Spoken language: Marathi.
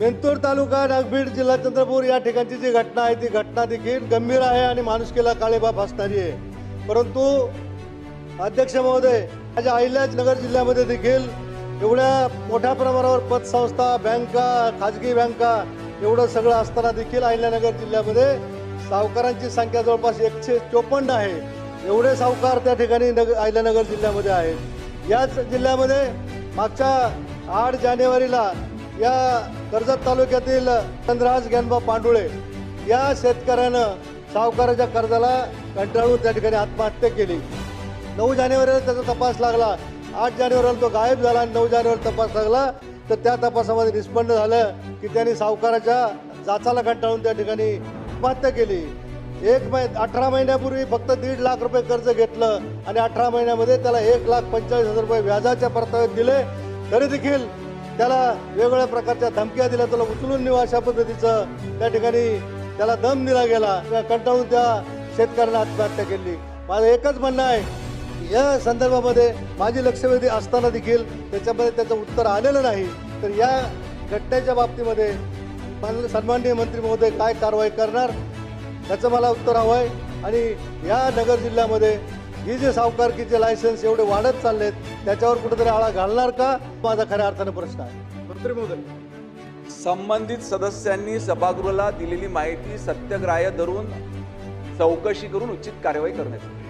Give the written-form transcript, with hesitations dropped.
बेंतूर तालुका नागभीड जिल्हा चंद्रपूर या ठिकाणची जी घटना आहे ती घटना देखील गंभीर आहे आणि माणुसकीला काळेबा फासणारी आहे। परंतु अध्यक्ष महोदय, माझ्या अहिल्यानगर जिल्ह्यामध्ये देखील एवढ्या मोठ्या प्रमाणावर पतसंस्था, बँका, खाजगी बँका एवढं सगळं असताना देखील अहिल्यानगर जिल्ह्यामध्ये सावकारांची संख्या जवळपास 154 आहे। एवढे सावकार त्या ठिकाणी अहिल्यानगर जिल्ह्यामध्ये आहेत। याच जिल्ह्यामध्ये मागच्या 8 जानेवारीला या कर्जत तालुक्यातील चंद्रहास ज्ञानबा पांडुळे या शेतकऱ्यानं सावकाराच्या कर्जाला कंटाळून त्या ठिकाणी आत्महत्या केली। 9 जानेवारीला त्याचा तपास लागला, 8 जानेवारीला तो गायब झाला आणि 9 जानेवारीला तपास लागला तर त्या तपासामध्ये निष्पन्न झालं की त्यांनी सावकाराच्या जाचाला कंटाळून त्या ठिकाणी आत्महत्या केली। 18 महिन्यापूर्वी फक्त 1.5 लाख रुपये कर्ज घेतलं आणि 18 महिन्यामध्ये त्याला 1,45,000 रुपये व्याजाच्या परताव्यात दिले, तरी देखील त्याला वेगवेगळ्या प्रकारच्या धमक्या दिल्या, त्याला उचलून नेऊ अशा पद्धतीचं त्या ठिकाणी त्याला दम दिला गेला। कंटाळून त्या शेतकऱ्याने आत्महत्या केली। माझं एकच म्हणणं आहे, या संदर्भामध्ये माझी लक्षवेधी असताना देखील त्याच्यामध्ये त्याचं उत्तर आलेलं नाही, तर या घटनेच्या बाबतीमध्ये सन्माननीय मंत्री महोदय काय कारवाई करणार त्याचं मला उत्तर हवं आहे। आणि या नगर जिल्ह्यामध्ये ही जे सावकारकीचे लायसन्स एवढे वाढत चाललेत त्याच्यावर कुठेतरी आळा घालणार का, माझा खऱ्या अर्थानं प्रश्न आहे। मंत्री महोदय, संबंधित सदस्यांनी सभागृहाला दिलेली माहिती सत्यग्राह्य धरून चौकशी करून उचित कार्यवाही करण्यात येईल।